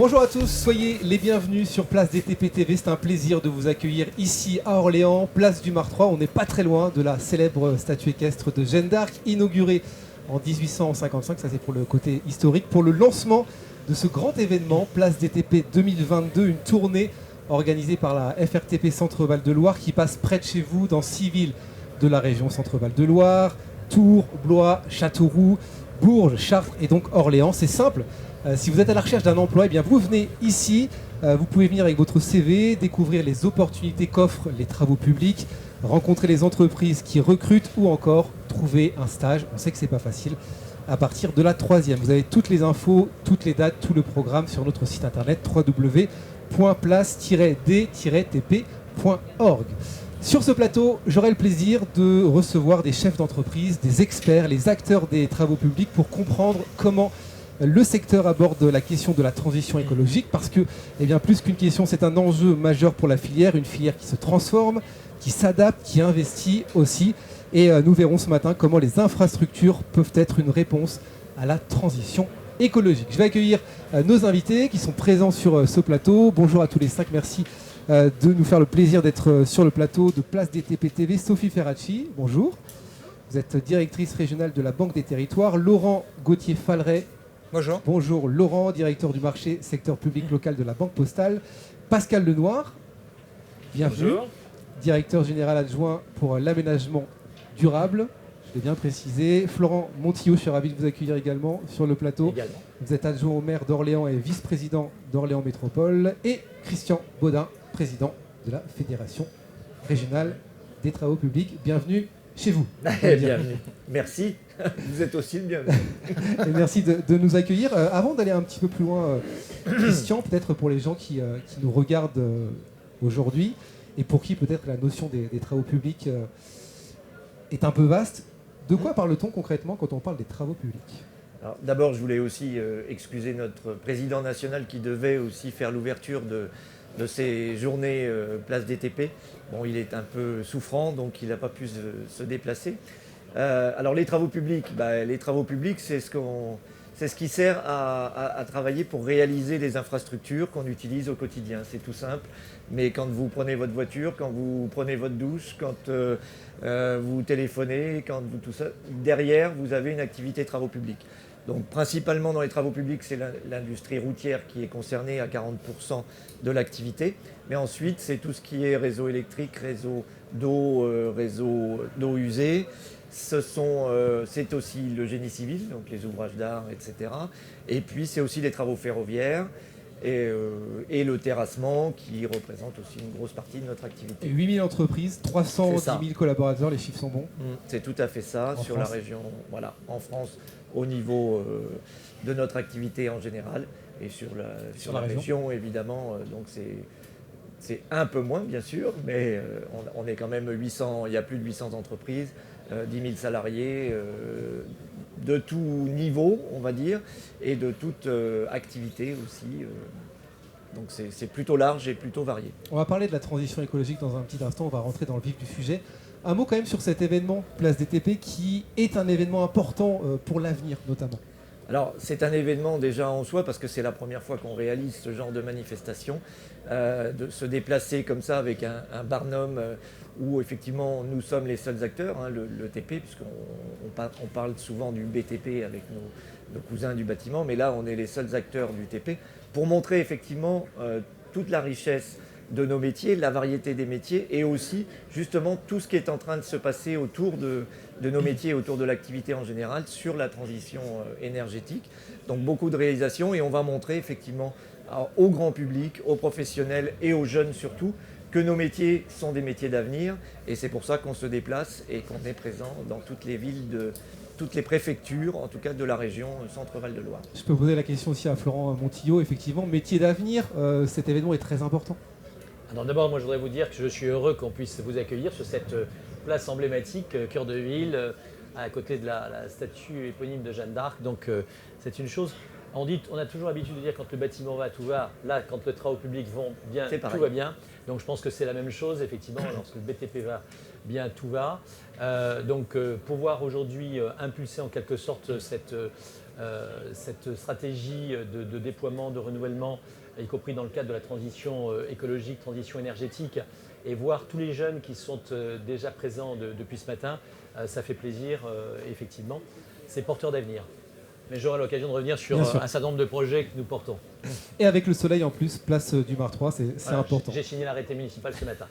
Bonjour à tous, soyez les bienvenus sur Place DTP TV. C'est un plaisir de vous accueillir ici à Orléans, place du Mare 3. On n'est pas très loin de la célèbre statue équestre de Jeanne d'Arc, inaugurée en 1855. Ça, c'est pour le côté historique. Pour le lancement de ce grand événement, Place DTP 2022, une tournée organisée par la FRTP Centre-Val de Loire qui passe près de chez vous dans 6 villes de la région Centre-Val de Loire: Tours, Blois, Châteauroux, Bourges, Chartres et donc Orléans. C'est simple. Si vous êtes à la recherche d'un emploi, eh bien vous venez ici, vous pouvez venir avec votre CV, découvrir les opportunités qu'offrent les travaux publics, rencontrer les entreprises qui recrutent ou encore trouver un stage. On sait que c'est pas facile à partir de la 3e. Vous avez toutes les infos, toutes les dates, tout le programme sur notre site internet www.place-d-tp.org. Sur ce plateau, j'aurai le plaisir de recevoir des chefs d'entreprise, des experts, les acteurs des travaux publics pour comprendre comment le secteur aborde la question de la transition écologique, parce que, eh bien, plus qu'une question, c'est un enjeu majeur pour la filière, une filière qui se transforme, qui s'adapte, qui investit aussi. Et nous verrons ce matin comment les infrastructures peuvent être une réponse à la transition écologique. Je vais accueillir nos invités qui sont présents sur ce plateau. Bonjour à tous les 5, merci de nous faire le plaisir d'être sur le plateau de Place DTP TV. Sophie Ferracci, bonjour. Vous êtes directrice régionale de la Banque des Territoires. Laurent Gauthier-Falleret. Bonjour. Bonjour Laurent, directeur du marché secteur public local de la Banque Postale. Pascal Lenoir, bienvenue. Bonjour. Directeur général adjoint pour l'aménagement durable, je l'ai bien précisé. Florent Montillot, je suis ravi de vous accueillir également sur le plateau. Également. Vous êtes adjoint au maire d'Orléans et vice-président d'Orléans Métropole. Et Christian Baudin, président de la Fédération régionale des travaux publics. Bienvenue chez vous. Bienvenue. Merci. Vous êtes aussi le bienvenu. Et merci de nous accueillir. Avant d'aller un petit peu plus loin, Christian, peut-être pour les gens qui nous regardent aujourd'hui et pour qui peut-être la notion des travaux publics est un peu vaste, de quoi parle-t-on concrètement quand on parle des travaux publics ? Alors, d'abord, je voulais aussi excuser notre président national qui devait aussi faire l'ouverture de ces journées Place DTP. Bon, il est un peu souffrant, donc il n'a pas pu se déplacer. Alors les travaux publics, c'est ce qui sert à travailler pour réaliser les infrastructures qu'on utilise au quotidien. C'est tout simple, mais quand vous prenez votre voiture, quand vous prenez votre douche, quand vous téléphonez, tout ça, derrière vous avez une activité travaux publics. Donc principalement dans les travaux publics, c'est l'industrie routière qui est concernée à 40% de l'activité. Mais ensuite, c'est tout ce qui est réseau électrique, réseau d'eau, réseau d'eau usée. C'est aussi le génie civil, donc les ouvrages d'art, etc. Et puis c'est aussi les travaux ferroviaires et le terrassement qui représente aussi une grosse partie de notre activité. 8000 entreprises, 310 000 collaborateurs, les chiffres sont bons. C'est tout à fait ça, sur la région, voilà, en France, au niveau de notre activité en général, et sur la région évidemment, donc c'est un peu moins bien sûr, mais on est quand même 800, il y a plus de 800 entreprises, 10 000 salariés, de tout niveau on va dire, et de toute activité aussi. Donc c'est plutôt large et plutôt varié. On va parler de la transition écologique dans un petit instant, on va rentrer dans le vif du sujet. Un mot quand même sur cet événement Place DTP qui est un événement important pour l'avenir notamment. Alors c'est un événement déjà en soi parce que c'est la première fois qu'on réalise ce genre de manifestation, de se déplacer comme ça avec un barnum où effectivement nous sommes les seuls acteurs, hein, le TP, puisqu'on parle souvent du BTP avec nos cousins du bâtiment, mais là on est les seuls acteurs du TP, pour montrer effectivement toute la richesse de nos métiers, la variété des métiers et aussi justement tout ce qui est en train de se passer autour de nos métiers, autour de l'activité en général, sur la transition énergétique. Donc beaucoup de réalisations et on va montrer effectivement au grand public, aux professionnels et aux jeunes surtout, que nos métiers sont des métiers d'avenir et c'est pour ça qu'on se déplace et qu'on est présent dans toutes les villes toutes les préfectures, en tout cas de la région Centre-Val de Loire. Je peux poser la question aussi à Florent Montillot, effectivement, métier d'avenir, cet événement est très important. Alors d'abord, moi je voudrais vous dire que je suis heureux qu'on puisse vous accueillir sur cette place emblématique, cœur de ville, à côté de la statue éponyme de Jeanne d'Arc. Donc c'est une chose, on a toujours l'habitude de dire quand le bâtiment va, tout va. Là, quand les travaux publics vont bien, tout va bien. Donc je pense que c'est la même chose, effectivement, lorsque le BTP va bien, tout va. Donc pouvoir aujourd'hui impulser en quelque sorte cette cette stratégie de déploiement, de renouvellement, y compris dans le cadre de la transition écologique, transition énergétique, et voir tous les jeunes qui sont déjà présents depuis ce matin, ça fait plaisir, effectivement. C'est porteur d'avenir. Mais j'aurai l'occasion de revenir sur un certain nombre de projets que nous portons. Et avec le soleil en plus, place du Mar 3, c'est Voilà, important. J'ai signé l'arrêté municipal ce matin.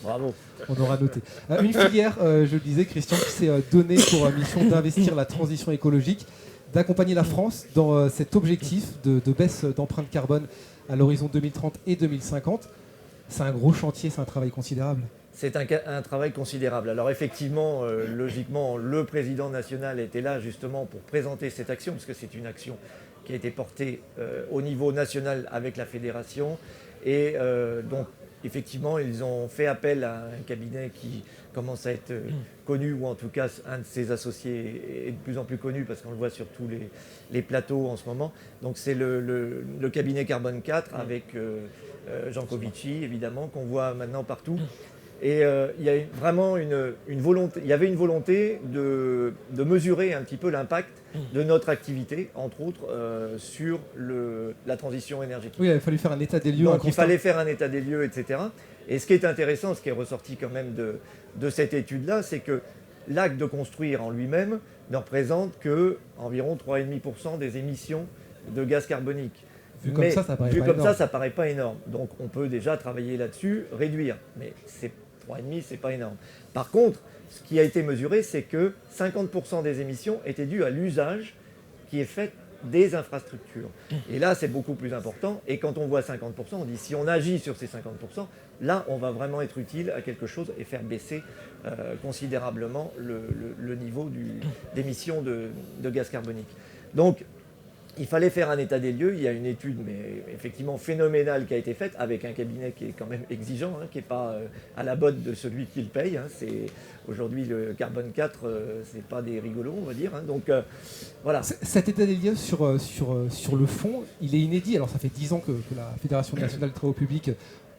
Bravo. On aura noté. Une filière, je le disais, Christian, qui s'est donnée pour mission d'investir la transition écologique, d'accompagner la France dans cet objectif de baisse d'empreinte carbone à l'horizon 2030 et 2050. C'est un gros chantier, c'est un travail considérable. C'est un travail considérable. Alors effectivement, logiquement, le président national était là justement pour présenter cette action, parce que c'est une action qui a été portée au niveau national avec la fédération. Et donc, effectivement, ils ont fait appel à un cabinet qui commence à être connu, ou en tout cas, un de ses associés est de plus en plus connu, parce qu'on le voit sur tous les plateaux en ce moment. Donc, c'est le cabinet Carbone 4 avec Jean Covici, évidemment, qu'on voit maintenant partout. Et il y a vraiment une volonté, il y avait une volonté de mesurer un petit peu l'impact de notre activité, entre autres, sur la transition énergétique. Oui, il a fallu faire un état des lieux. Donc il fallait faire un état des lieux, etc. Et ce qui est intéressant, ce qui est ressorti quand même de cette étude-là, c'est que l'acte de construire en lui-même ne représente qu'environ 3,5% des émissions de gaz carbonique. Vu comme ça, ça paraît pas énorme. Donc on peut déjà travailler là-dessus, réduire. Mais 3,5, c'est pas énorme. Par contre, ce qui a été mesuré, c'est que 50% des émissions étaient dues à l'usage qui est fait des infrastructures. Et là, c'est beaucoup plus important. Et quand on voit 50%, on dit si on agit sur ces 50%, là, on va vraiment être utile à quelque chose et faire baisser considérablement le niveau d'émissions de gaz carbonique. Donc, il fallait faire un état des lieux. Il y a une étude, mais effectivement phénoménale, qui a été faite avec un cabinet qui est quand même exigeant, qui n'est pas à la botte de celui qui le paye. Aujourd'hui, le Carbone 4, c'est pas des rigolos, on va dire. Donc voilà. Cet état des lieux sur le fond, il est inédit. Alors ça fait 10 ans que la Fédération nationale des travaux publics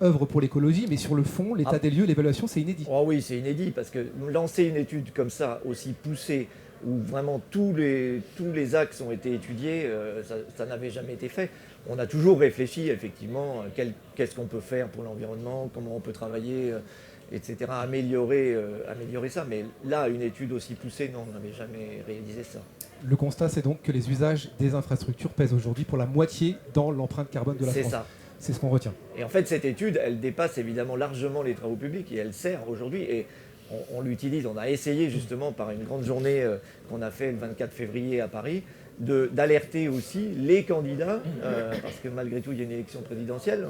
œuvre pour l'écologie, mais sur le fond, l'état des lieux, l'évaluation, c'est inédit. Oh oui, c'est inédit, parce que lancer une étude comme ça, aussi poussée, où vraiment tous les axes ont été étudiés, ça n'avait jamais été fait. On a toujours réfléchi, effectivement, qu'est-ce qu'on peut faire pour l'environnement, comment on peut travailler, etc., améliorer ça. Mais là, une étude aussi poussée, non, on n'avait jamais réalisé ça. Le constat, c'est donc que les usages des infrastructures pèsent aujourd'hui pour la moitié dans l'empreinte carbone de la France. C'est ça. C'est ce qu'on retient. Et en fait, cette étude, elle dépasse évidemment largement les travaux publics et elle sert aujourd'hui. Et on l'utilise. On a essayé justement par une grande journée qu'on a fait le 24 février à Paris d'alerter aussi les candidats, parce que malgré tout il y a une élection présidentielle,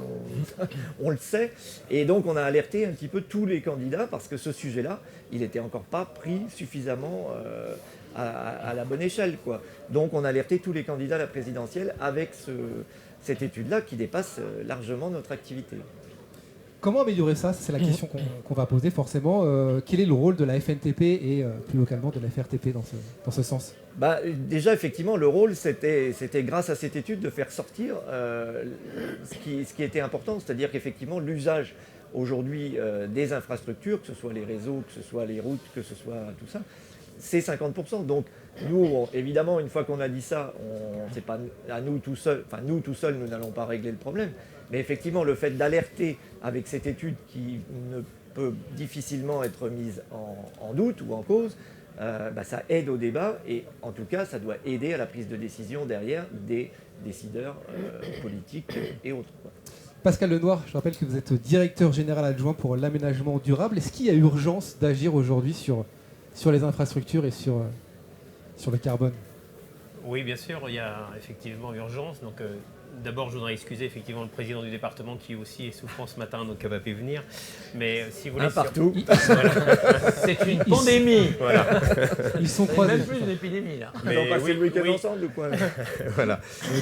on le sait, et donc on a alerté un petit peu tous les candidats parce que ce sujet-là, il n'était encore pas pris suffisamment à la bonne échelle, quoi. Donc on a alerté tous les candidats à la présidentielle avec cette étude-là qui dépasse largement notre activité. Comment améliorer ça? C'est la question qu'on va poser forcément. Quel est le rôle de la FNTP et plus localement de la FRTP dans ce sens? Déjà, effectivement, le rôle, c'était grâce à cette étude de faire sortir ce qui était important, c'est-à-dire qu'effectivement, l'usage aujourd'hui des infrastructures, que ce soit les réseaux, que ce soit les routes, que ce soit tout ça, c'est 50%. Donc nous, évidemment, une fois qu'on a dit ça, c'est pas à nous tout seuls, enfin nous tout seuls, nous n'allons pas régler le problème. Mais effectivement, le fait d'alerter avec cette étude qui ne peut difficilement être mise en doute ou en cause, ça aide au débat et en tout cas, ça doit aider à la prise de décision derrière des décideurs politiques et autres, quoi. Pascal Lenoir, je rappelle que vous êtes directeur général adjoint pour l'aménagement durable. Est-ce qu'il y a urgence d'agir aujourd'hui sur les infrastructures et sur le carbone? Oui, bien sûr, il y a effectivement urgence. Donc, d'abord, je voudrais excuser effectivement le président du département qui aussi est souffrant ce matin, donc il va pas pu venir. Mais si vous voulez, partout. Voilà. C'est une pandémie. Voilà. Ils sont C'est croisés. même plus une épidémie là. On va passer le week-end ensemble ou quoi? Voilà.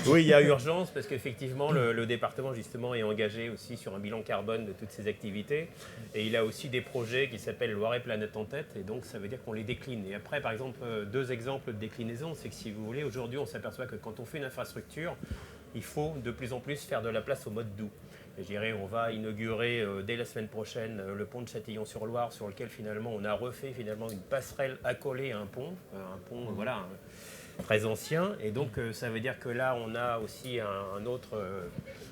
Oui, il y a urgence parce qu'effectivement, le département justement est engagé aussi sur un bilan carbone de toutes ses activités. Et il a aussi des projets qui s'appellent Loiret Planète en tête. Et donc, ça veut dire qu'on les décline. Et après, par exemple, 2 exemples de déclinaison, c'est que si vous voulez, aujourd'hui, on s'aperçoit que quand on fait une infrastructure, il faut de plus en plus faire de la place au mode doux. Et je dirais, on va inaugurer dès la semaine prochaine le pont de Châtillon-sur-Loire, sur lequel finalement on a refait finalement une passerelle accolée à un pont, voilà, très ancien. Et donc, ça veut dire que là, on a aussi un autre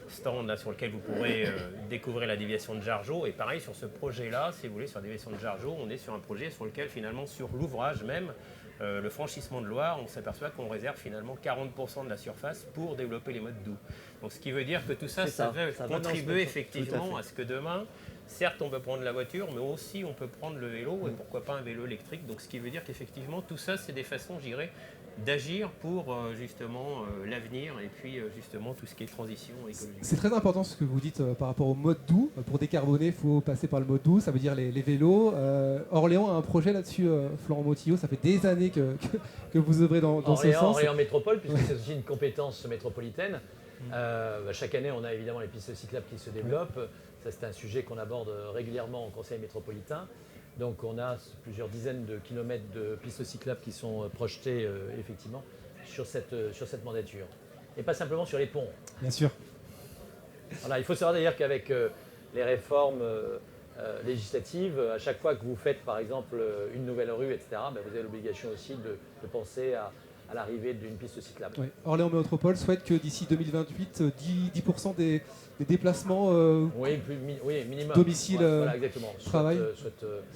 stand là, sur lequel vous pourrez découvrir la déviation de Jargeau. Et pareil, sur ce projet-là, si vous voulez, sur la déviation de Jargeau, on est sur un projet sur lequel, finalement, sur l'ouvrage même, le franchissement de Loire, on s'aperçoit qu'on réserve finalement 40% de la surface pour développer les modes doux. Donc, ce qui veut dire que tout ça, ça veut contribuer effectivement à ce que demain, certes, on peut prendre la voiture, mais aussi on peut prendre le vélo, et pourquoi pas un vélo électrique. Donc, ce qui veut dire qu'effectivement, tout ça, c'est des façons, je dirais, d'agir pour justement l'avenir et puis justement tout ce qui est transition écologique. C'est très important ce que vous dites par rapport au mode doux. Pour décarboner, il faut passer par le mode doux, ça veut dire les vélos. Orléans a un projet là-dessus, Florent Motillot, ça fait des années que vous œuvrez dans ce sens. Orléans Métropole, puisque c'est aussi une compétence métropolitaine. Chaque année, on a évidemment les pistes cyclables qui se développent. Ça, c'est un sujet qu'on aborde régulièrement au Conseil métropolitain. Donc on a plusieurs dizaines de kilomètres de pistes cyclables qui sont projetées effectivement sur cette mandature. Et pas simplement sur les ponts. Bien sûr. Voilà, il faut savoir d'ailleurs qu'avec les réformes législatives, à chaque fois que vous faites par exemple une nouvelle rue, etc., vous avez l'obligation aussi de penser à l'arrivée d'une piste cyclable. Oui. Orléans Métropole souhaite que d'ici 2028, 10% des déplacements minimum. Domicile, voilà, exactement. travail,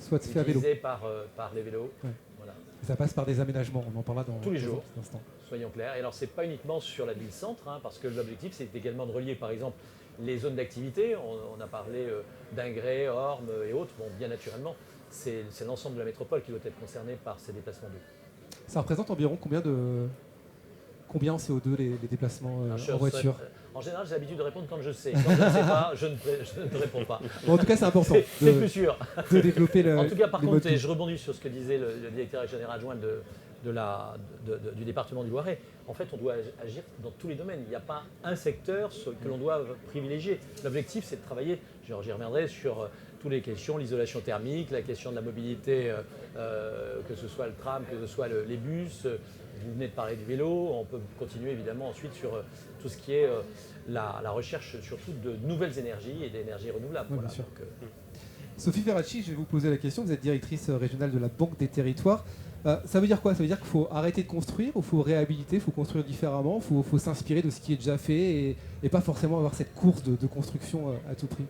soit fait à vélo. par les vélos. Ouais. Voilà. Ça passe par des aménagements, on en parlera dans tous les jours. un instant. Soyons clairs. Et alors, c'est pas uniquement sur la ville-centre, parce que l'objectif, c'est également de relier, par exemple, les zones d'activité. On a parlé d'Ingré, Orme et autres. Bon, bien naturellement, c'est l'ensemble de la métropole qui doit être concerné par ces déplacements doux. Ça représente environ combien en CO2 les déplacements en voiture? En général, j'ai l'habitude de répondre quand je sais. Quand je ne sais pas, je ne réponds pas. Bon, en tout cas, c'est important c'est plus sûr. de développer le. En tout cas, par les contre, modes et je rebondis sur ce que disait le directeur général adjoint du département du Loiret. En fait, on doit agir dans tous les domaines. Il n'y a pas un secteur que l'on doit privilégier. L'objectif, c'est de travailler, j'y reviendrai, sur toutes les questions, l'isolation thermique, la question de la mobilité, que ce soit le tram, que ce soit les bus. Vous venez de parler du vélo. On peut continuer évidemment ensuite sur tout ce qui est la recherche surtout de nouvelles énergies et d'énergies renouvelables. Oui, voilà. bien sûr. Sophie Ferracci, je vais vous poser la question. Vous êtes directrice régionale de la Banque des Territoires. Ça veut dire quoi? Ça veut dire qu'il faut arrêter de construire, il faut réhabiliter, il faut construire différemment, il faut s'inspirer de ce qui est déjà fait et pas forcément avoir cette course de construction à tout prix.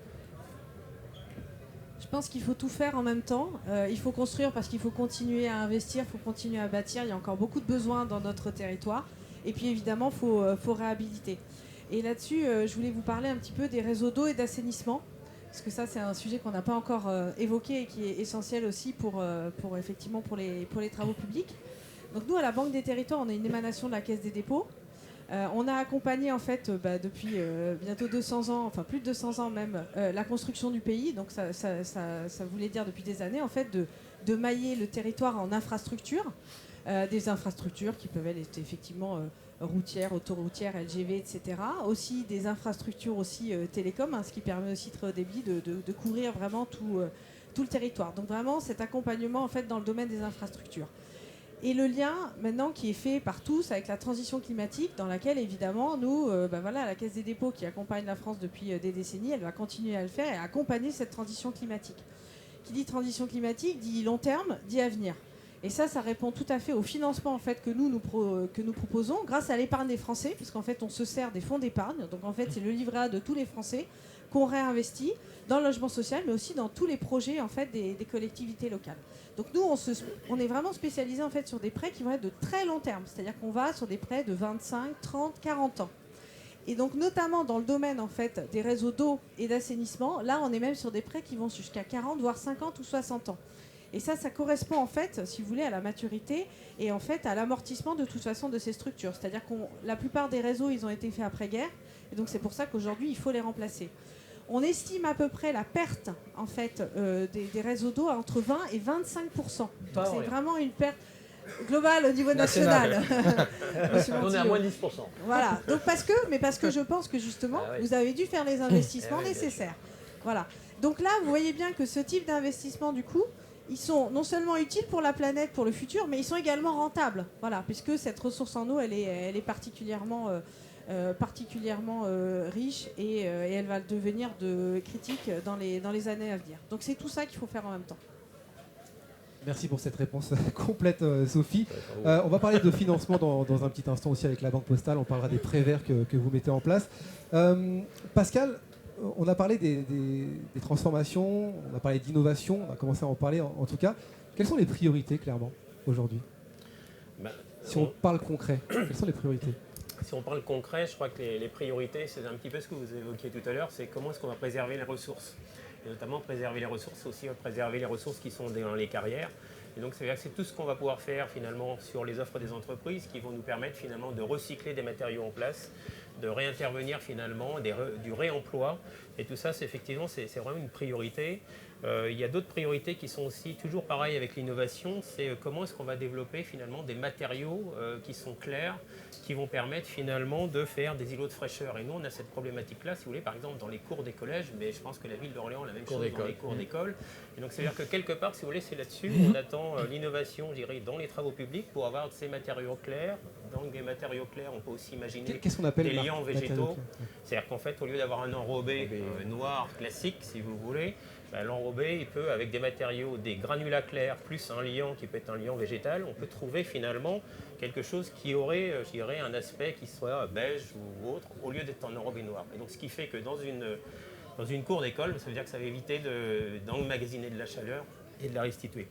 Je pense qu'il faut tout faire en même temps. Il faut construire parce qu'il faut continuer à investir, il faut continuer à bâtir. Il y a encore beaucoup de besoins dans notre territoire. Et puis évidemment, il faut réhabiliter. Et là-dessus, je voulais vous parler un petit peu des réseaux d'eau et d'assainissement. Parce que ça, c'est un sujet qu'on n'a pas encore évoqué et qui est essentiel aussi pour les travaux publics. Donc nous, à la Banque des Territoires, on est une émanation de la Caisse des dépôts. On a accompagné en fait depuis bientôt 200 ans, enfin plus de 200 ans même, la construction du pays. Donc ça voulait dire depuis des années en fait de mailler le territoire en infrastructures, des infrastructures qui peuvent être effectivement routières, autoroutières, LGV, etc. Aussi des infrastructures aussi télécom, ce qui permet aussi très haut débit de couvrir vraiment tout le territoire. Donc vraiment cet accompagnement en fait dans le domaine des infrastructures. Et le lien maintenant qui est fait par tous avec la transition climatique dans laquelle évidemment nous, la Caisse des dépôts qui accompagne la France depuis des décennies, elle va continuer à le faire et à accompagner cette transition climatique. Qui dit transition climatique dit long terme, dit avenir. Et ça répond tout à fait au financement en fait, que nous proposons grâce à l'épargne des Français, puisqu'en fait on se sert des fonds d'épargne. Donc en fait c'est le livret A de tous les Français qu'on réinvestit dans le logement social, mais aussi dans tous les projets en fait, des collectivités locales. Donc nous, on est vraiment spécialisé en fait, sur des prêts qui vont être de très long terme, c'est-à-dire qu'on va sur des prêts de 25, 30, 40 ans. Et donc notamment dans le domaine en fait, des réseaux d'eau et d'assainissement, là on est même sur des prêts qui vont jusqu'à 40, voire 50 ou 60 ans. Et ça correspond en fait, si vous voulez, à la maturité et en fait à l'amortissement de toute façon de ces structures. C'est-à-dire que la plupart des réseaux, ils ont été faits après-guerre, et donc c'est pour ça qu'aujourd'hui, il faut les remplacer. On estime à peu près la perte en fait, des réseaux d'eau à entre 20 et 25%. C'est vraiment une perte globale au niveau national. On est à moins de 10%. Voilà. Donc parce que je pense que justement, vous avez dû faire les investissements nécessaires. Voilà. Donc là, vous voyez bien que ce type d'investissement, du coup, ils sont non seulement utiles pour la planète, pour le futur, mais ils sont également rentables. Voilà, puisque cette ressource en eau, elle est particulièrement riche et elle va devenir critique dans les années à venir. Donc c'est tout ça qu'il faut faire en même temps. Merci pour cette réponse complète, Sophie. On va parler de financement dans un petit instant aussi avec la Banque Postale. On parlera des prêts verts que vous mettez en place. Pascal, on a parlé des transformations, on a parlé d'innovation, on a commencé à en parler en tout cas. Quelles sont les priorités, clairement, aujourd'hui? Si on parle concret, quelles sont les priorités? Si on parle concret, je crois que les priorités, c'est un petit peu ce que vous évoquiez tout à l'heure, c'est comment est-ce qu'on va préserver les ressources. Et notamment préserver les ressources, aussi préserver les ressources qui sont dans les carrières. Et donc c'est tout ce qu'on va pouvoir faire finalement sur les offres des entreprises qui vont nous permettre finalement de recycler des matériaux en place, de réintervenir finalement, du réemploi. Et tout ça, c'est vraiment une priorité. Il y a d'autres priorités qui sont aussi toujours pareilles avec l'innovation, c'est comment est-ce qu'on va développer finalement des matériaux qui sont clairs, qui vont permettre finalement de faire des îlots de fraîcheur. Et nous, on a cette problématique-là, si vous voulez, par exemple dans les cours des collèges, mais je pense que la ville d'Orléans a la même chose dans les cours d'école. Et donc, c'est-à-dire que quelque part, si vous voulez, c'est là-dessus on attend l'innovation, je dirais, dans les travaux publics pour avoir ces matériaux clairs. Dans les matériaux clairs, on peut aussi imaginer Qu'est-ce qu'on appelle des liants végétaux. C'est-à-dire qu'en fait, au lieu d'avoir un enrobé noir classique, si vous voulez, l'enrobé, il peut, avec des matériaux, des granulats clairs, plus un liant qui peut être un liant végétal, on peut trouver finalement quelque chose qui aurait, je dirais, un aspect qui soit beige ou autre, au lieu d'être un enrobé noir. Et donc, ce qui fait que dans une cour d'école, ça veut dire que ça va éviter d'emmagasiner de la chaleur et de la restituer.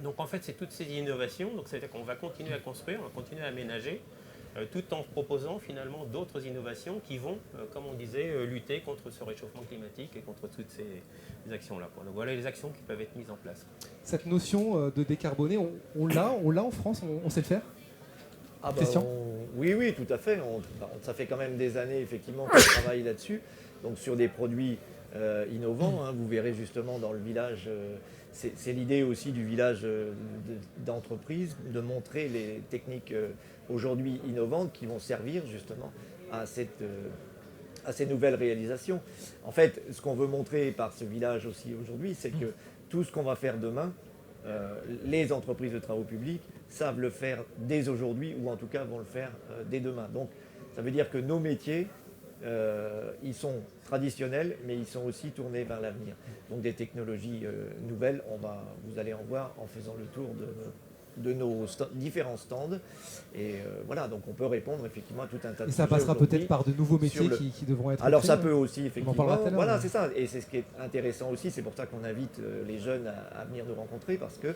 Donc, en fait, c'est toutes ces innovations. Donc, ça veut dire qu'on va continuer à construire, on va continuer à aménager, tout en proposant finalement d'autres innovations qui vont, comme on disait, lutter contre ce réchauffement climatique et contre toutes ces actions-là. Donc voilà les actions qui peuvent être mises en place. Cette notion de décarboner, on l'a en France, on sait le faire? Christian? Oui, tout à fait. Ça fait quand même des années effectivement qu'on travaille là-dessus. Donc sur des produits innovants, vous verrez justement dans le village, c'est l'idée aussi du village d'entreprise, de montrer les techniques aujourd'hui innovantes qui vont servir justement à ces nouvelles réalisations. En fait, ce qu'on veut montrer par ce village aussi aujourd'hui, c'est que tout ce qu'on va faire demain, les entreprises de travaux publics savent le faire dès aujourd'hui ou en tout cas vont le faire dès demain. Donc ça veut dire que nos métiers, ils sont traditionnels, mais ils sont aussi tournés vers l'avenir. Donc des technologies nouvelles, vous allez en voir en faisant le tour de nos différents stands. Et voilà, donc on peut répondre effectivement à tout un tas de Et ça passera peut-être par de nouveaux métiers qui devront être Alors créés, ça peut aussi effectivement. Voilà, mais... c'est ça. Et c'est ce qui est intéressant aussi. C'est pour ça qu'on invite les jeunes à venir nous rencontrer, parce qu'il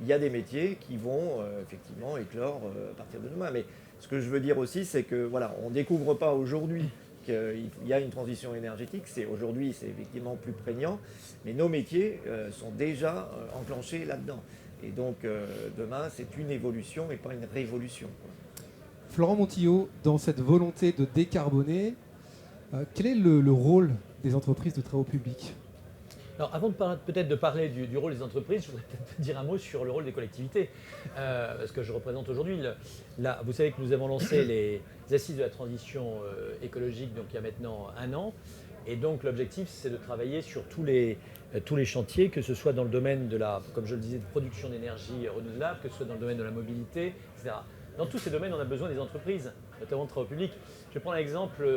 y a des métiers qui vont effectivement éclore à partir de demain. Mais ce que je veux dire aussi, c'est que voilà, on ne découvre pas aujourd'hui qu'il y a une transition énergétique. Aujourd'hui, c'est effectivement plus prégnant. Mais nos métiers sont déjà enclenchés là-dedans. Et donc, demain, c'est une évolution et pas une révolution. Florent Montillot, dans cette volonté de décarboner, quel est le rôle des entreprises de travaux publics? Alors, avant peut-être de parler du rôle des entreprises, je voudrais peut-être dire un mot sur le rôle des collectivités. Parce que je représente aujourd'hui, vous savez que nous avons lancé les assises de la transition écologique donc il y a maintenant 1 an. Et donc l'objectif, c'est de travailler sur tous les chantiers, que ce soit dans le domaine de comme je le disais, de production d'énergie renouvelable, que ce soit dans le domaine de la mobilité, etc. Dans tous ces domaines, on a besoin des entreprises, notamment de travaux publics. Je vais prendre un exemple,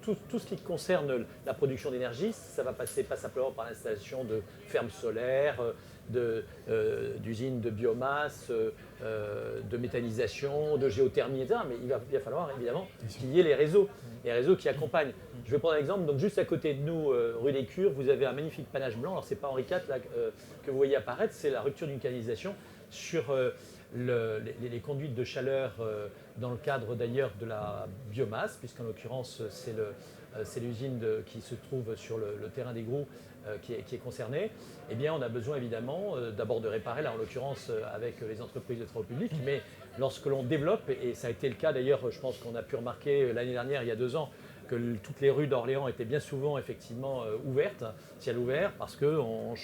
tout ce qui concerne la production d'énergie, ça va passer pas simplement par l'installation de fermes solaires, d'usines de biomasse, de méthanisation, de géothermie, etc. Mais il va falloir évidemment qu'il y ait les réseaux qui accompagnent. Je vais prendre un exemple, donc juste à côté de nous, rue des Cures, vous avez un magnifique panache blanc. Alors c'est pas Henri IV là, que vous voyez apparaître, c'est la rupture d'une canalisation sur les conduites de chaleur dans le cadre d'ailleurs de la biomasse, puisqu'en l'occurrence c'est l'usine qui se trouve sur le terrain des Groux qui est concernée. Eh bien on a besoin évidemment d'abord de réparer, là en l'occurrence avec les entreprises de travaux publics, mais lorsque l'on développe, et ça a été le cas d'ailleurs, je pense qu'on a pu remarquer l'année dernière, il y a 2 ans, que toutes les rues d'Orléans étaient bien souvent effectivement ouvertes, ciel ouvert, parce qu'on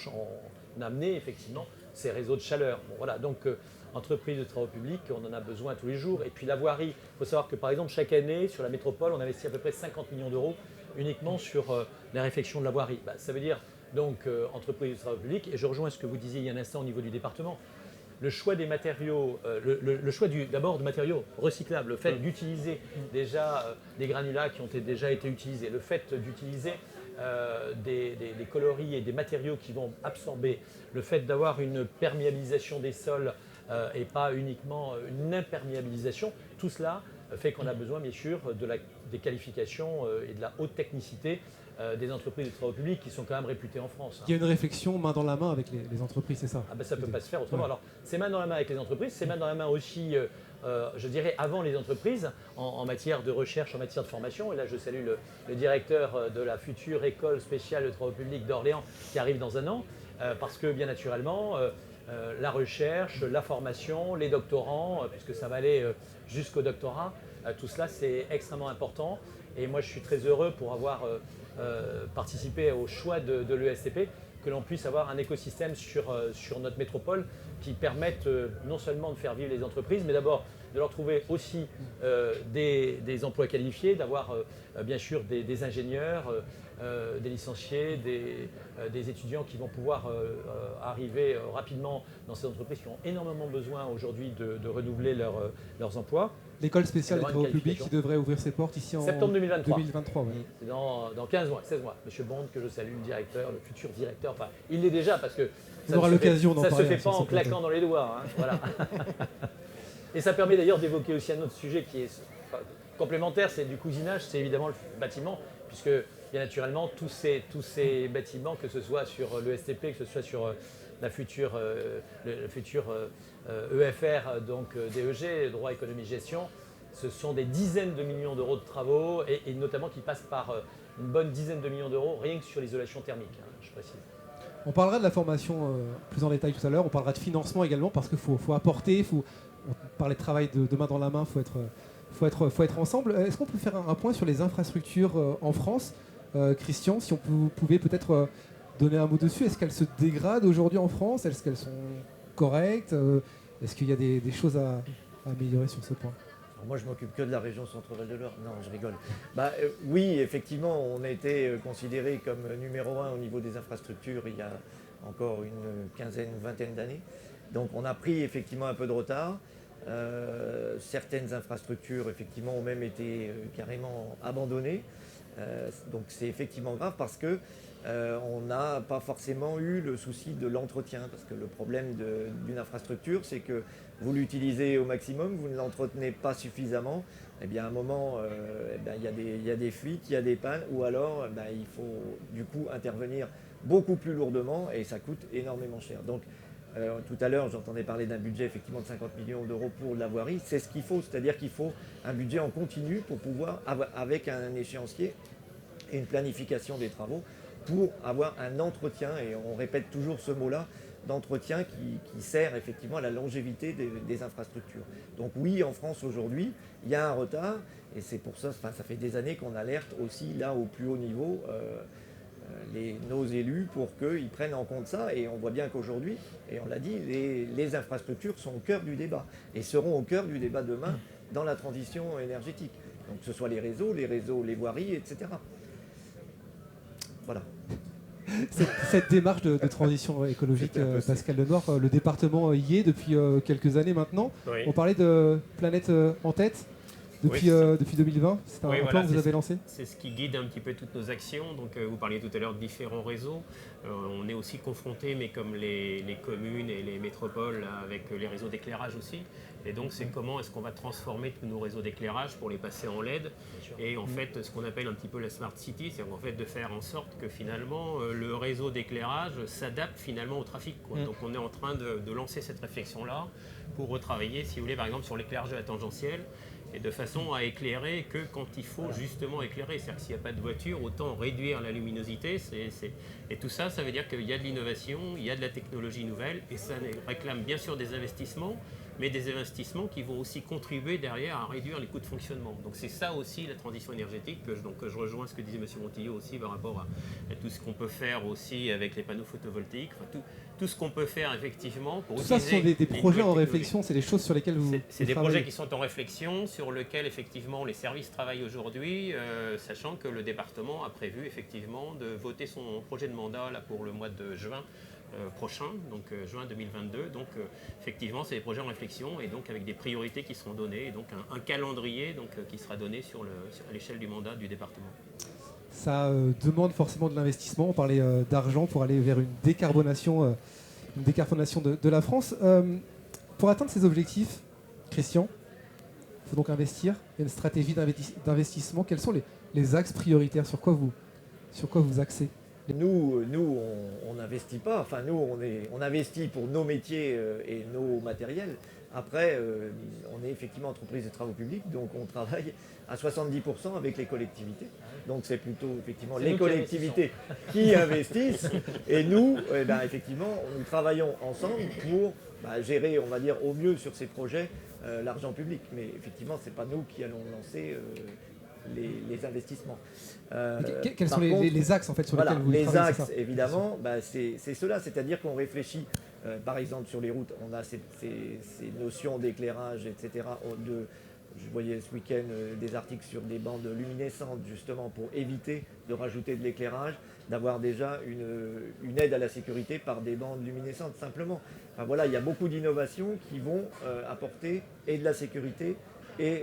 amenait effectivement ces réseaux de chaleur. Bon, voilà, donc entreprises de travaux publics, on en a besoin tous les jours. Et puis la voirie, il faut savoir que par exemple chaque année sur la métropole, on investit à peu près 50 millions d'euros uniquement sur la réfection de la voirie. Ça veut dire donc entreprises de travaux publics, et je rejoins ce que vous disiez il y a un instant au niveau du département. le choix des matériaux, le choix d'abord de matériaux recyclables, le fait d'utiliser déjà des granulats qui ont déjà été utilisés, le fait d'utiliser des coloris et des matériaux qui vont absorber, le fait d'avoir une perméabilisation des sols et pas uniquement une imperméabilisation, tout cela fait qu'on a besoin bien sûr des qualifications et de la haute technicité des entreprises de travaux publics qui sont quand même réputées en France. Il y a une réflexion main dans la main avec les entreprises, c'est ça? Ah ben ça ne peut pas se faire autrement. Alors, c'est main dans la main avec les entreprises, c'est main dans la main aussi, je dirais, avant les entreprises, en matière de recherche, en matière de formation. Et là, je salue le directeur de la future école spéciale de travaux publics d'Orléans qui arrive dans un an, parce que bien naturellement, la recherche, la formation, les doctorants, puisque ça va aller jusqu'au doctorat, tout cela, c'est extrêmement important. Et moi, je suis très heureux pour avoir participé au choix de l'ESTP, que l'on puisse avoir un écosystème sur notre métropole qui permette non seulement de faire vivre les entreprises, mais d'abord de leur trouver aussi des emplois qualifiés, d'avoir bien sûr des ingénieurs, des licenciés, des étudiants qui vont pouvoir arriver rapidement dans ces entreprises qui ont énormément besoin aujourd'hui de renouveler leurs emplois. L'école spéciale des travaux publics qui devrait ouvrir ses portes ici en septembre 2023. 2023 ouais. C'est dans 15 mois, 16 mois. Monsieur Bond, que je salue, le directeur, le futur directeur, enfin, il l'est déjà parce que on aura l'occasion d'en parler. Ça ne se fait sur pas en ce plateau. claquant dans les doigts. Hein, voilà. Et ça permet d'ailleurs d'évoquer aussi un autre sujet qui est complémentaire, c'est du cousinage, c'est évidemment le bâtiment, puisque bien naturellement tous ces bâtiments, que ce soit sur l'ESTP, que ce soit sur le futur EFR, donc DEG, droit, économie, gestion, ce sont des dizaines de millions d'euros de travaux et notamment qui passent par une bonne dizaine de millions d'euros rien que sur l'isolation thermique, hein, je précise. On parlera de la formation plus en détail tout à l'heure, on parlera de financement également parce qu'il faut apporter, on parlait de travail de main dans la main, faut être ensemble. Est-ce qu'on peut faire un point sur les infrastructures en France, Christian, si on pouvait peut-être donner un mot dessus? Est-ce qu'elles se dégradent aujourd'hui en France? Est-ce qu'elles sont correctes? Est-ce qu'il y a des choses à améliorer sur ce point? Alors moi, je m'occupe que de la région Centre-Val de Loire. Non, je rigole. Oui, effectivement, on a été considéré comme numéro 1 au niveau des infrastructures il y a encore une quinzaine, une vingtaine d'années. Donc on a pris effectivement un peu de retard. Certaines infrastructures, effectivement, ont même été carrément abandonnées. Donc c'est effectivement grave parce que on n'a pas forcément eu le souci de l'entretien. Parce que le problème d'une infrastructure, c'est que vous l'utilisez au maximum, vous ne l'entretenez pas suffisamment. Eh bien, à un moment, il y a des fuites, il y a des pannes, ou alors il faut du coup intervenir beaucoup plus lourdement et ça coûte énormément cher. Donc, tout à l'heure, j'entendais parler d'un budget effectivement de 50 millions d'euros pour la voirie. C'est ce qu'il faut, c'est-à-dire qu'il faut un budget en continu pour pouvoir, avec un échéancier et une planification des travaux, pour avoir un entretien, et on répète toujours ce mot-là, d'entretien qui sert effectivement à la longévité des infrastructures. Donc oui, en France aujourd'hui, il y a un retard, et c'est pour ça, ça fait des années qu'on alerte aussi là au plus haut niveau nos élus pour qu'ils prennent en compte ça, et on voit bien qu'aujourd'hui, et on l'a dit, les infrastructures sont au cœur du débat, et seront au cœur du débat demain dans la transition énergétique. Donc que ce soit les réseaux, les voiries, etc. Voilà. Cette démarche de transition écologique, Pascal Lenoir, le département y est depuis quelques années maintenant. Oui. On parlait de Planète en tête depuis 2020. C'est un plan que vous avez lancé? C'est ce qui guide un petit peu toutes nos actions. Donc, vous parliez tout à l'heure de différents réseaux. On est aussi confronté, mais comme les communes et les métropoles, avec les réseaux d'éclairage aussi. Et donc, c'est comment est-ce qu'on va transformer tous nos réseaux d'éclairage pour les passer en LED. Et en fait, ce qu'on appelle un petit peu la Smart City, c'est en fait de faire en sorte que finalement, le réseau d'éclairage s'adapte finalement au trafic. Donc, on est en train de lancer cette réflexion-là pour retravailler, si vous voulez, par exemple, sur l'éclairage de la tangentielle. Et de façon à éclairer que quand il faut justement éclairer. C'est-à-dire que s'il n'y a pas de voiture, autant réduire la luminosité. Et tout ça, ça veut dire qu'il y a de l'innovation, il y a de la technologie nouvelle, et ça réclame bien sûr des investissements, mais des investissements qui vont aussi contribuer derrière à réduire les coûts de fonctionnement. Donc c'est ça aussi la transition énergétique, que je rejoins ce que disait M. Montillo aussi par rapport à tout ce qu'on peut faire aussi avec les panneaux photovoltaïques, enfin, tout ce qu'on peut faire effectivement pour utiliser. Ça, ce sont des projets en réflexion, c'est des choses sur lesquelles vous C'est des projets qui sont en réflexion, sur lesquels effectivement les services travaillent aujourd'hui, sachant que le département a prévu effectivement de voter son projet de mandat là, pour le mois de juin prochain, donc juin 2022. Donc effectivement, c'est des projets en réflexion et donc avec des priorités qui seront données et donc un calendrier donc, qui sera donné à l'échelle du mandat du département. Ça demande forcément de l'investissement. On parlait d'argent pour aller vers une décarbonation de la France. Pour atteindre ces objectifs, Christian, il faut donc investir. Il y a une stratégie d'investissement. Quels sont les axes prioritaires? Sur quoi vous axez? Nous, on n'investit pas. Enfin, nous, on investit pour nos métiers et nos matériels. Après, on est effectivement entreprise de travaux publics, donc on travaille à 70% avec les collectivités. Donc c'est plutôt effectivement les collectivités qui investissent. Et nous, effectivement, nous travaillons ensemble pour gérer, on va dire, au mieux sur ces projets l'argent public. Mais effectivement, ce n'est pas nous qui allons lancer les investissements. Quels sont les axes en fait, sur lesquels vous travaillez? Les axes, évidemment, c'est cela. C'est-à-dire qu'on réfléchit, par exemple, sur les routes, on a ces notions d'éclairage, etc. Je voyais ce week-end des articles sur des bandes luminescentes, justement, pour éviter de rajouter de l'éclairage, d'avoir déjà une aide à la sécurité par des bandes luminescentes, simplement. Enfin, voilà, il y a beaucoup d'innovations qui vont apporter et de la sécurité et